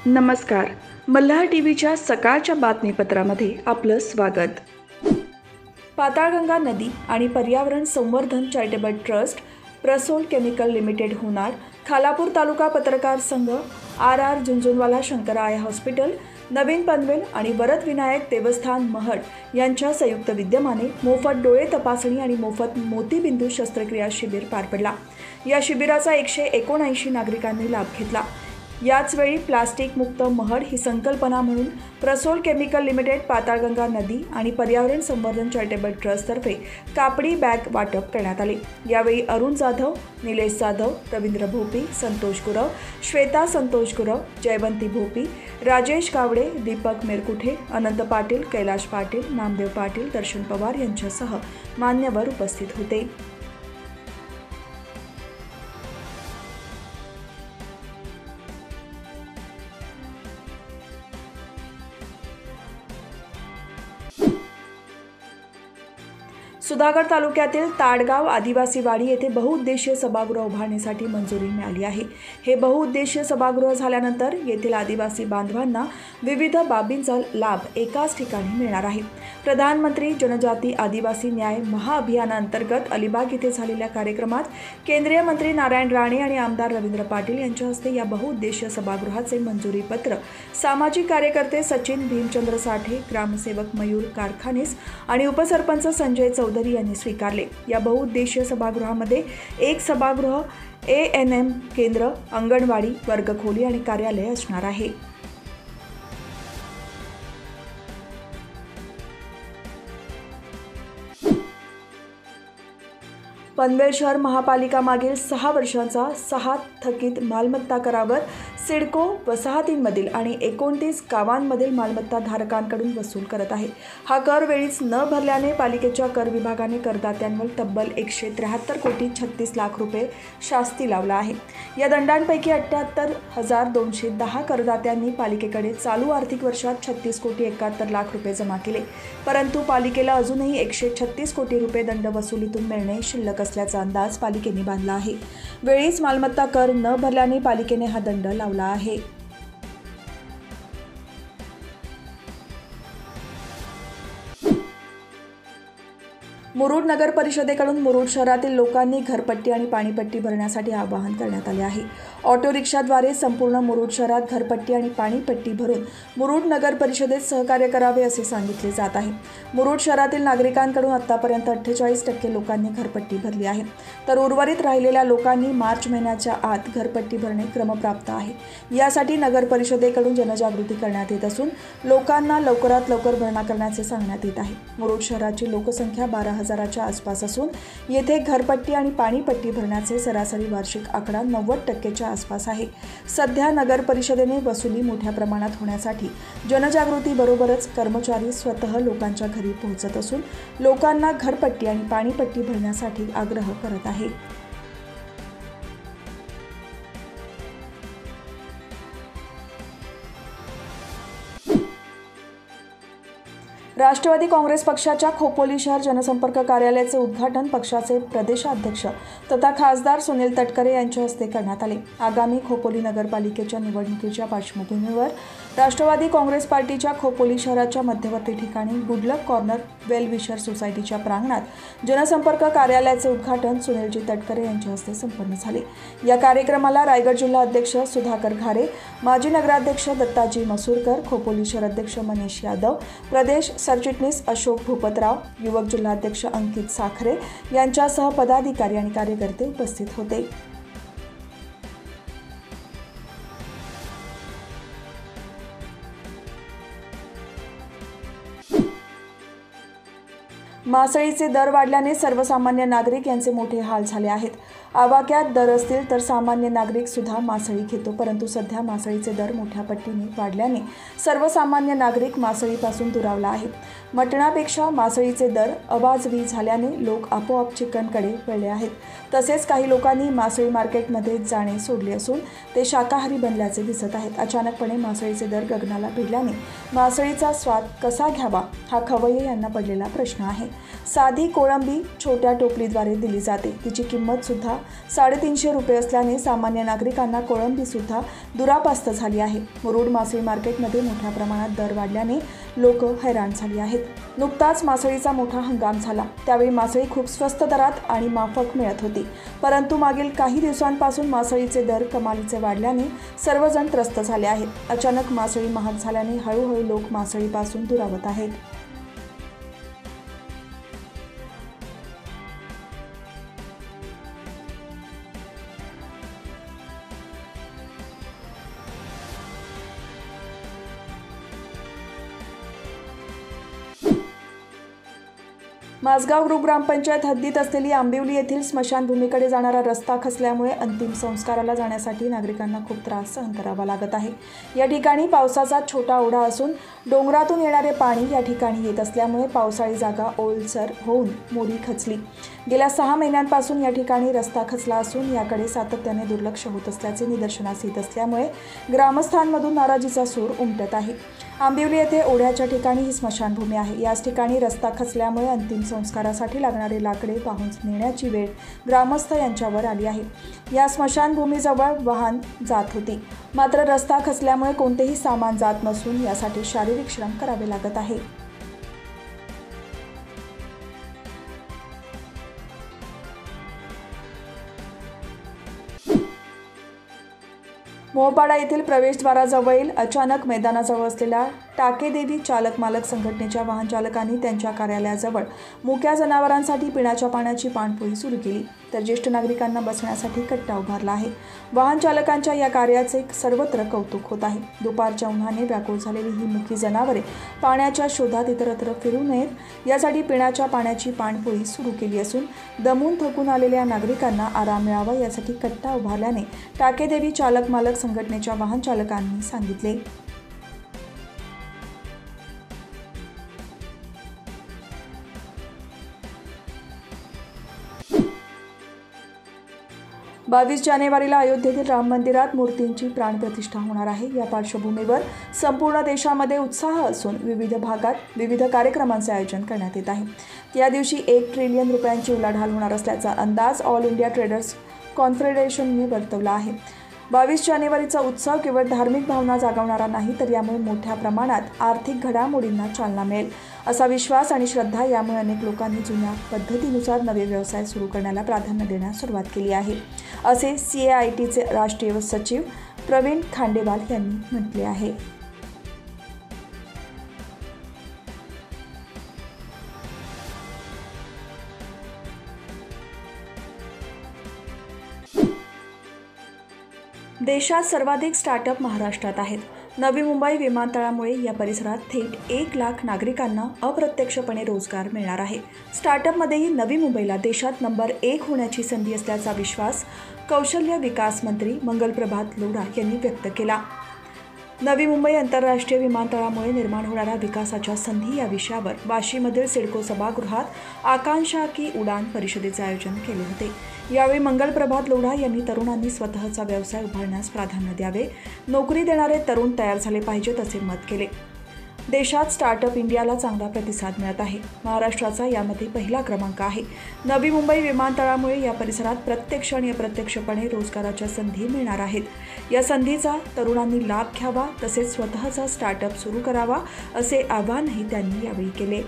नमस्कार. मल्हार टीव्हीच्या सकाळच्या बातमीपत्रामध्ये आपलं स्वागत. पाताळगंगा नदी आणि पर्यावरण संवर्धन चॅरिटेबल ट्रस्ट, प्रसोल केमिकल लिमिटेड होणार, खालापूर तालुका पत्रकार संघ, RR झुंझुनवाला शंकराया हॉस्पिटल, नवीन पनवेल आणि वरद विनायक देवस्थान महड यांच्या संयुक्त विद्यमाने मोफत डोळे तपासणी आणि मोफत मोतीबिंदू शस्त्रक्रिया शिबिर पार पडला. या शिबिराचा 179 नागरिकांनी लाभ घेतला. याचवेळी प्लास्टिक मुक्त महड ही संकल्पना म्हणून प्रसोल केमिकल लिमिटेड, पाताळगंगा नदी आणि पर्यावरण संवर्धन चॅरिटेबल ट्रस्टतर्फे कापडी बॅग वाटप करण्यात आले. यावेळी अरुण जाधव, निलेश जाधव, रवींद्र भोपी, संतोष गुरव, श्वेता संतोष गुरव, जयवंती भोपी, राजेश गावडे, दीपक मेरकुठे, अनंत पाटील, कैलाश पाटील, नामदेव पाटील, दर्शन पवार यांच्यासह मान्यवर उपस्थित होते. सुधागड तालुक्यातील ताडगाव आदिवासी वाडी येथे बहुउद्देशीय सभागृह उभारण्यासाठी मंजुरी मिळाली आहे. हे बहुउद्देशीय सभागृह झाल्यानंतर येथील आदिवासी बांधवांना विविध बाबींचा लाभ एकाच ठिकाणी मिळणार आहे. प्रधानमंत्री जनजाती आदिवासी न्याय महाअभियानाअंतर्गत अलिबाग येथे झालेल्या कार्यक्रमात केंद्रीय मंत्री नारायण राणे आणि आमदार रवींद्र पाटील यांच्या हस्ते या बहुउद्देशीय सभागृहाचे मंजुरी पत्र सामाजिक कार्यकर्ते सचिन भीमचंद्र साठे, ग्रामसेवक मयूर कारखानीस आणि उपसरपंच संजय चौधरी यांनी स्वीकारले. या बहुउद्देशीय सभागृहामध्ये एक सभागृह, ANM केंद्र, अंगणवाडी, वर्गखोली आणि कार्यालय असणार आहे. पनवेल शहर महापालिका मागील 6 वर्षांचा 6 थकीत मालमत्ता करावर सिडको वसाहतींमधील आणि 29 गावांमधील मालमत्ता धारकांकडून वसूल करत आहे. हा कर वेळीच न भरल्याने पालिकेच्या कर विभागाने करदात्यांवर तब्बल 173 कोटी 36 लाख रुपये शास्ती लावला आहे. या दंडांपैकी 78,210 करदात्यांनी पालिकेकडे चालू आर्थिक वर्षात 36 कोटी 71 लाख रुपये जमा केले, परंतु पालिकेला अजूनही 136 कोटी रुपये दंड वसुलीतून मिळणे शिल्लक असल्याचा अंदाज पालिकेने बांधला आहे. वेळीच मालमत्ता कर न भरल्याने पालिकेने हा दंड लावला आहे. मुरुड नगर परिषदेकडून मुरुड शहरातील लोकांनी घरपट्टी आणि पाणीपट्टी भरण्यासाठी आवाहन करण्यात आले आहे. ऑटो रिक्षाद्वारे संपूर्ण मुरुड शहरात घरपट्टी आणि पाणीपट्टी भरून मुरुड नगर परिषदेत सहकार्य करावे असे सांगितले जात आहे. मुरुड शहरातील नागरिकांकडून आतापर्यंत 48% लोकांनी घरपट्टी भरली आहे, तर उर्वरित राहिलेल्या लोकांनी मार्च महिन्याच्या आत घरपट्टी भरणे क्रमप्राप्त आहे. यासाठी नगर परिषदेकडून जनजागृती करण्यात येत असून लोकांना लवकरात लवकर भरणा करण्याचे सांगण्यात येत आहे. मुरुड शहराची लोकसंख्या 12,000च्या आसपास असून येथे घरपट्टी आणि पाणीपट्टी भरण्याचे सरासरी वार्षिक आकडा 90%च्या आसपास आहे. सध्या नगर परिषदेने वसुली मोठ्या प्रमाणात होण्यासाठी जनजागृती बरोबरच कर्मचारी स्वतः लोकांच्या घरी पोहोचत असून लोकांना घरपट्टी आणि पाणीपट्टी भरण्यासाठी आग्रह करत आहे. राष्ट्रवादी काँग्रेस पक्षाच्या खोपोली शहर जनसंपर्क कार्यालयाचे उद्घाटन पक्षाचे प्रदेशाध्यक्ष तथा खासदार सुनील तटकरे यांच्या हस्ते करण्यात आले. आगामी खोपोली नगरपालिकेच्या निवडणुकीच्या पार्श्वभूमीवर राष्ट्रवादी काँग्रेस पार्टीच्या खोपोली शहराच्या मध्यवर्ती ठिकाणी गुडलक कॉर्नर वेलविशर सोसायटीच्या प्रांगणात जनसंपर्क कार्यालयाचे उद्घाटन सुनीलजी तटकरे यांच्या हस्ते संपन्न झाले. या कार्यक्रमाला रायगड जिल्हा अध्यक्ष सुधाकर घारे, माजी नगराध्यक्ष दत्ताजी मसूरकर, खोपोली शहर अध्यक्ष मनीष यादव, प्रदेश सरचिटणीस अशोक भूपतराव, युवक जिल्हाध्यक्ष अंकित साखरे यांच्यासह पदाधिकारी आणि कार्यकर्ते उपस्थित होते. मासळीचे दर वाढल्याने सर्वसामान्य नागरिक यांचे मोठे हाल झाले आहेत. आवाक्यात दर असतील तर सामान्य नागरिक सुद्धा मासळी घेतो, परंतु सध्या मासळीचे दर मोठ्या पटीने वाढल्याने सर्वसामान्य नागरिक मासळीपासून दुरावला आहे. मटणापेक्षा मासळीचे दर अवाजवी झाल्याने लोक आपोआप चिकनकडे वळले आहेत. तसेच काही लोकांनी मासळी मार्केटमध्ये जाणे सोडले असून ते शाकाहारी बनल्याचे दिसत आहेत. अचानकपणे मासळीचे दर गगनाला भिडल्याने मासळीचा स्वाद कसा घ्यावा हा खवय्ये यांना पडलेला प्रश्न आहे. साधी कोळंबी छोट्या टोपलीद्वारे दिली जाते, तिची किंमत सुद्धा ₹350 असल्याने सामान्य नागरिकांना कोळंबीसुद्धा दुरापास्त झाली आहे. मुरुड मासळी मार्केटमध्ये मोठ्या प्रमाणात दर वाढल्याने लोक हैराण झाली आहेत. नुकताच मासळीचा मोठा हंगाम झाला, त्यावेळी मासळी खूप स्वस्त दरात आणि माफक मिळत होती. परंतु मागील काही दिवसांपासून मासळीचे दर कमालीचे वाढल्याने सर्वजण त्रस्त झाले आहेत. अचानक मासळी महाग झाल्याने हळूहळू लोक मासळीपासून दुरावत आहेत. माझगाव ग्रामपंचायत हद्दीत असलेली आंबिवली येथील स्मशानभूमीकडे जाणारा रस्ता खचल्यामुळे अंतिम संस्काराला जाण्यासाठी नागरिकांना खूप त्रास सहन करावा लागत आहे. या ठिकाणी पावसाचा छोटा ओढा असून डोंगरातून येणारे पाणी या ठिकाणी येत असल्यामुळे पावसाळी जागा ओलसर होऊन मोरी खचली. गेल्या 6 महिन्यांपासून या ठिकाणी रस्ता खचला असून याकडे सातत्याने दुर्लक्ष होत असल्याचे निदर्शनास येत असल्यामुळे ग्रामस्थांमधून नाराजीचा सूर उमटत आहे. आंबिवली येथे ओढ्याच्या ठिकाणी ही स्मशानभूमी आहे. याच ठिकाणी रस्ता खचल्यामुळे अंतिम संस्कारासाठी लागणारे लाकडे वाहून नेण्याची वेळ ग्रामस्थ यांच्यावर आली आहे. या स्मशानभूमीजवळ वाहन जात होती, मात्र रस्ता खचल्यामुळे कोणतेही सामान जात नसून यासाठी शारीरिक श्रम करावे लागत आहे. मोहपाडा येथील प्रवेशद्वाराजवळील अचानक मैदानाजवळ असलेल्या टाकेदेवी चालक मालक संघटनेच्या वाहन चालकांनी त्यांच्या कार्यालयाजवळ मुक्या जनावरांसाठी पिण्याच्या पाण्याची पाणपोई सुरू केली, तर ज्येष्ठ नागरिकांना बसण्यासाठी कट्टा उभारला आहे. वाहन चालकांच्या या कार्याचे सर्वत्र कौतुक होत आहे. दुपारच्या उन्हाने व्याकुळ झालेली ही मुकी जनावरे पाण्याच्या शोधात इतरत्र फिरू नयेत यासाठी पिण्याच्या पाण्याची पाणपोई सुरू केली असून दमून थकून आलेल्या नागरिकांना आराम मिळावा यासाठी कट्टा उभारल्याने टाकेदेवी चालक मालक संघटनेच्या वाहन चालकांनी सांगितले. बावीस जानेवारीला अयोध्येतील राम मंदिरात मूर्तींची प्राणप्रतिष्ठा होणार आहे. या पार्श्वभूमीवर संपूर्ण देशामध्ये उत्साह असून विविध भागात विविध कार्यक्रमांचे आयोजन करण्यात येत आहे. या दिवशी 1 ट्रिलियन रुपयांची उलाढाल होणार असल्याचा अंदाज ऑल इंडिया ट्रेडर्स कॉन्फेडरेशनने वर्तवला आहे. 22 जानेवारीचा उत्सव केवळ धार्मिक भावना जागवणारा नाही, तर यामुळे मोठ्या प्रमाणात आर्थिक घडामोडींना चालना मिळेल असा विश्वास आणि श्रद्धा. यामुळे अनेक लोकांनी जुन्या पद्धतीनुसार नवे व्यवसाय सुरू करण्याला प्राधान्य देण्यास सुरुवात केली आहे, असे CAITचे राष्ट्रीय सचिव प्रवीण खांडेवाल यांनी म्हटले आहे. देशात सर्वाधिक स्टार्टअप महाराष्ट्रात आहेत. नवी मुंबई विमानतळामुळे या परिसरात थेट 1 लाख नागरिकांना अप्रत्यक्षपणे रोजगार मिळणार आहे. स्टार्टअपमध्येही नवी मुंबईला देशात नंबर 1 होण्याची संधी असल्याचा विश्वास कौशल्य विकास मंत्री मंगलप्रभात लोढा यांनी व्यक्त केला. नवी मुंबई आंतरराष्ट्रीय विमानतळामुळे निर्माण होणाऱ्या विकासाच्या संधी या विषयावर वाशीमधील सिडको सभागृहात आकांक्षा की उडान परिषदेचे आयोजन केले होते. यावेळी मंगलप्रभात लोढा यांनी तरुणांनी स्वतःचा व्यवसाय उभारण्यास प्राधान्य द्यावे, नोकरी देणारे तरुण तयार झाले पाहिजेत असे मत केले. देशात स्टार्टअप इंडियाला चांगला प्रतिसाद मिळत आहे. महाराष्ट्राचा यामध्ये पहिला क्रमांक आहे. नवी मुंबई विमानतळामुळे या परिसरात प्रत्यक्ष आणि अप्रत्यक्षपणे रोजगाराच्या संधी मिळणार आहेत. या संधीचा तरुणांनी लाभ घ्यावा, तसेच स्वतःचा स्टार्टअप सुरू करावा असे आवाहनही त्यांनी यावेळी केले.